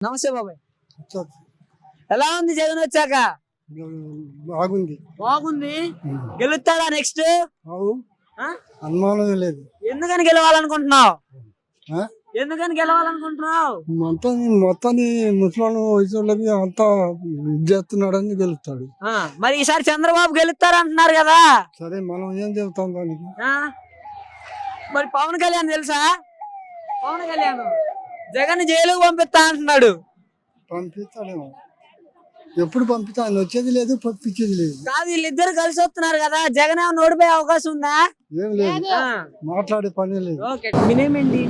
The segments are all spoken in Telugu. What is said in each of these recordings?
నమస్తే బాబాయ్. ఎలా ఉంది జగన్ వచ్చాక? బాగుంది. బాగుంది. గెలుస్తాడా నెక్స్ట్? అనుమానం లేదు. ఎందుకని గెలవాలనుకుంటున్నావు? ఎందుకని గెలవాలనుకుంటున్నావు? మొత్తాన్ని ముసలి వయసులకి అంతా చేస్తున్నాడని గెలుస్తాడు. మరి ఈసారి చంద్రబాబు గెలుస్తారంటున్నారు కదా. సరే మనం ఏం చెబుతాం దానికి. మరి పవన్ కళ్యాణ్ తెలుసా? పవన్ కళ్యాణ్ జగన్ జైలుకు పంపిస్తా అంటున్నాడు. పంపిస్తాడేమో. ఎప్పుడు పంపిస్తా, ఆయన వచ్చేది లేదు, పంపించేది లేదు. కాదు, వీళ్ళిద్దరు కలిసి వస్తున్నారు కదా, జగన్ ఏమైనా ఓడిపోయే అవకాశం ఉందా? ఏం లేదు, మాట్లాడే పని లేదు. మీ నేమ్ ఏంటి?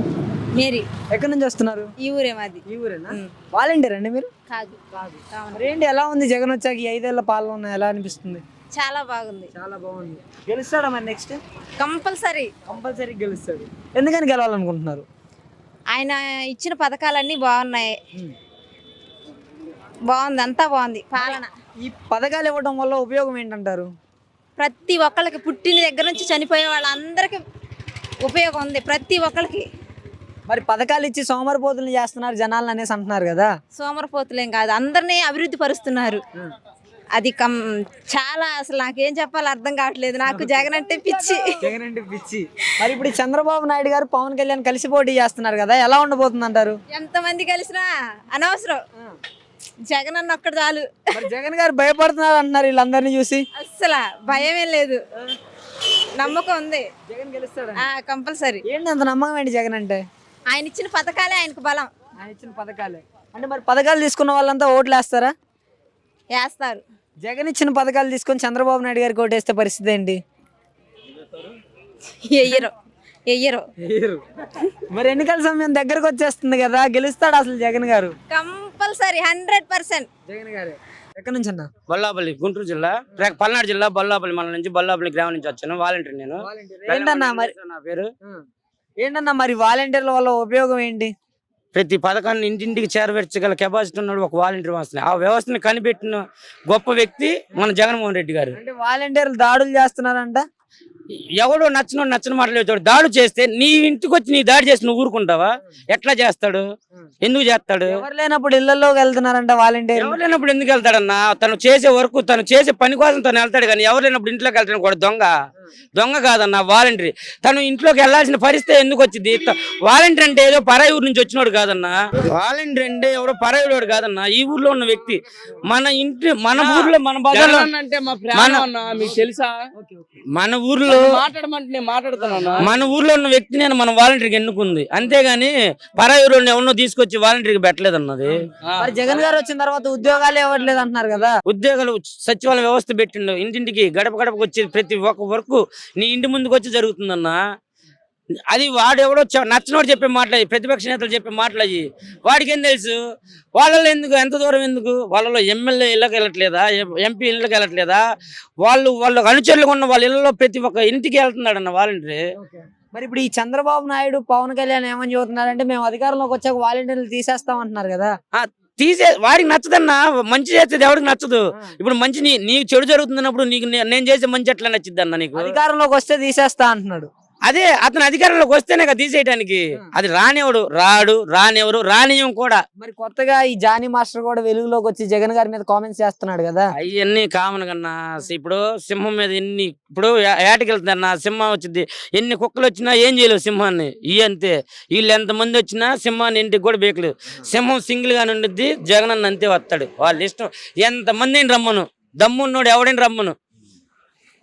మేరీ. ఎక్కడి నుంచి వస్తున్నారు? ఈ ఊరే మాది. ఈ ఊరేనా? వాలంటీర్ అండి మీరు? కాదు. మరి ఏంటి, ఎలా ఉంది జగన్ వచ్చాక ఈ 5 ఏళ్ల పాలన ఎలా అనిపిస్తుంది? చాలా బాగుంది. చాలా బాగుంది. గెలుస్తాడా మరి నెక్స్ట్? కంపల్సరీ గెలుస్తాడు. ఎందుకని గెలవాలనుకుంటున్నారు? ఆయన ఇచ్చిన పథకాలన్నీ బాగున్నాయి. బాగుంది, అంతా బాగుంది పాలన. ఈ పథకాలు ఇవ్వడం వల్ల ఉపయోగం ఏంటంటారు? ప్రతి ఒక్కరికి, పుట్టిన దగ్గర నుంచి చనిపోయే వాళ్ళందరికీ ఉపయోగం ఉంది, ప్రతి ఒక్కరికి. మరి పథకాలు ఇచ్చి సోమరిపోతులు చేస్తున్నారు జనాలు అనేసి అంటున్నారు కదా. సోమరపోతులేం కాదు, అందరినీ అభివృద్ధి పరుస్తున్నారు. అది చాలా, అసలు నాకేం చెప్పాలో అర్థం కావట్లేదు. నాకు జగన్ అంటే పిచ్చి. మరి ఇప్పుడు చంద్రబాబు నాయుడు గారు పవన్ కళ్యాణ్ కలిసి పోటీ చేస్తున్నారు కదా, ఎలా ఉండబోతుంది అంటారు? ఎంతమంది కలిసినా అనవసరం, జగన్ అన్న ఒక్కడు చాలు. మరి జగన్ గారు భయపడుతున్నారు అంటున్నారు వీళ్ళందరినీ చూసి. అస్సలు భయమే లేదు, నమ్మకం ఉంది. జగన్ గెలుస్తాడు కంపల్సరీ. ఏంటి అంత నమ్మకం ఏంటి జగన్ అంటే? ఆయన ఇచ్చిన పథకాలే ఆయనకు బలం. ఆయన ఇచ్చిన పథకాలే అంటే, మరి పథకాలు తీసుకున్న వాళ్ళంతా ఓట్లు వేస్తారా? వేస్తారు. జగన్ ఇచ్చిన పథకాలు తీసుకొని చంద్రబాబు నాయుడు గారికి ఓటేస్తే పరిస్థితి ఏంటి? ఎయ్యరు. మరి ఎన్నికల సమయం దగ్గరకు వచ్చేస్తుంది కదా, గెలుస్తాడు అసలు జగన్ గారు? కంపల్సరీ 100%. జగన్ గారు ఎక్కడి నుంచి అన్న? బొల్లాపల్లి, గుంటూరు జిల్లా, పల్నాడు జిల్లా, బొల్లాపల్లి మండలం నుంచి, బొల్లాపల్లి గ్రామం నుంచి వచ్చాను. వాలంటీర్ నేను. ఏంటన్నా మరి నా పేరు. ఏంటన్నా మరి వాలంటీర్ల వల్ల ఉపయోగం ఏంటి? ప్రతి పథకాన్ని ఇంటింటికి చేరవేర్చగల కెపాసిటీ ఉన్నాడు ఒక వాలంటీర్ వ్యవస్థ. ఆ వ్యవస్థను కనిపెట్టిన గొప్ప వ్యక్తి మన జగన్మోహన్ రెడ్డి గారు. అంటే వాలంటీర్లు దాడులు చేస్తున్నారంట. ఎవడో నచ్చని మాట్లాడేవాడు దాడు చేస్తే నీ ఇంటికి వచ్చి నీ దాడి చేసి నువ్వు ఊరుకుంటావా? ఎట్లా చేస్తాడు? ఎందుకు చేస్తాడు? ఎవరు లేనప్పుడు ఇళ్లలోకి వెళ్తున్నారంట వాలంటీర్. ఎవరు లేనప్పుడు ఎందుకు వెళ్తాడన్నా? తను చేసే వర్క్, తను చేసే పని కోసం తను వెళ్తాడు, కానీ ఎవరు లేనప్పుడు ఇంట్లోకి వెళ్తాడు కూడా దొంగ కాదన్నా వాలంటీర్. తను ఇంట్లోకి వెళ్లాల్సిన పరిస్థితి ఎందుకు వచ్చింది? వాలంటీర్ అంటే ఏదో పరాయి ఊరు నుంచి వచ్చినోడు కాదన్నా. వాలంటీర్ అంటే ఎవరో పరాయి వాడు కాదన్నా, ఈ ఊర్లో ఉన్న వ్యక్తి. మన ఇంటి, మన ఊర్లో, మన బజార్లో, మన ఊర్లో మన ఊర్లో ఉన్న వ్యక్తి నేను మన వాలంటీర్కి ఎన్నుకుంది, అంతేగాని పరాయి ఊరు ఎవరినో తీసుకొచ్చి వాలంటీర్కి పెట్టలేదు అన్నది. మరి జగన్ గారు వచ్చిన తర్వాత ఉద్యోగాలు ఇవ్వట్లేదు అంటున్నారు కదా. ఉద్యోగాలు సచివాలయ వ్యవస్థ పెట్టిండు, ఇంటింటికి గడప గడపకు వచ్చి ప్రతి ఒక్క వర్క్ నీ ఇంటి ముందుకు వచ్చి జరుగుతుందన్నా. అది వాడు ఎవడో నచ్చినోడు చెప్పే మాట్లాడి, ప్రతిపక్ష నేతలు చెప్పే మాట్లాడి, వాడికి ఏం తెలుసు? వాళ్ళలో ఎందుకు, ఎంత దూరం ఎందుకు? వాళ్ళలో ఎమ్మెల్యే ఇళ్ళకి వెళ్ళట్లేదా? ఎంపీ ఇళ్ళకి వెళ్ళట్లేదా? వాళ్ళ అనుచరులుగా ఉన్న వాళ్ళ ఇళ్ళలో ప్రతి ఒక్క ఇంటికి వెళ్తున్నాడు అన్న వాలంటీర్. మరి ఇప్పుడు ఈ చంద్రబాబు నాయుడు, పవన్ కళ్యాణ్ ఏమని చెబుతున్నారంటే, మేము అధికారంలోకి వచ్చాక వాలంటీర్లు తీసేస్తాం అంటున్నారు కదా. వాడికి నచ్చదన్నా, మంచి చేసేది ఎవరికి నచ్చదు. ఇప్పుడు మంచి నీకు చెడు జరుగుతున్నప్పుడు నీకు నేను చేసే మంచి ఎట్లా నచ్చిద్ది అన్న? నీకు అధికారంలోకి వస్తే తీసేస్తా అంటున్నాడు. అదే అతను అధికారంలోకి వస్తేనే కదా తీసేయడానికి. అది రానివ్వరు, రానియం కూడా. మరి కొత్తగా ఈ జానీ మాస్టర్ కూడా వెలుగులోకి వచ్చి జగన్ గారి మీద కామెంట్స్ చేస్తున్నాడు కదా. అవన్నీ కామన్ కన్నా. ఇప్పుడు సింహం మీద ఇప్పుడు ఏటకెళ్తుందన్న సింహం వచ్చింది, ఎన్ని కుక్కలు వచ్చినా ఏం చేయలేవు సింహాన్ని. అంతే, వీళ్ళు ఎంతమంది వచ్చినా సింహాన్ని ఇంటికి కూడా బేకలేదు. సింహం సింగిల్ గానే ఉండిద్ది, జగన్ అన్న అంతే వస్తాడు. వాళ్ళ ఇష్టం, ఎంతమందిని రమ్మను, దమ్మున్నోడు ఎవడైనా రమ్మను.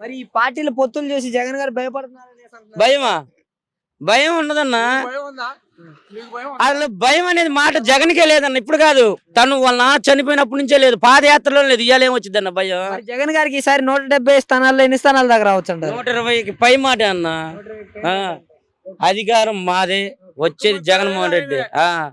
మరి ఈ పార్టీలు పొత్తులు చేసి జగన్ గారు భయపడుతున్నారు. భయం ఉండదన్నా. అసలు భయం అనేది మాట జగన్కే లేదన్న, ఇప్పుడు కాదు, తను వాళ్ళ చనిపోయినప్పటి నుంచే లేదు, పాదయాత్రలో లేదు. ఇవాళ ఏమొచ్చింది అన్న భయం? జగన్ గారికి ఈసారి 170 స్థానాల్లో ఎన్ని స్థానాల దాకా రావచ్చు అంట? 120కి పై మాట అన్న. అధికారం మాదే, వచ్చేది జగన్మోహన్ రెడ్డి.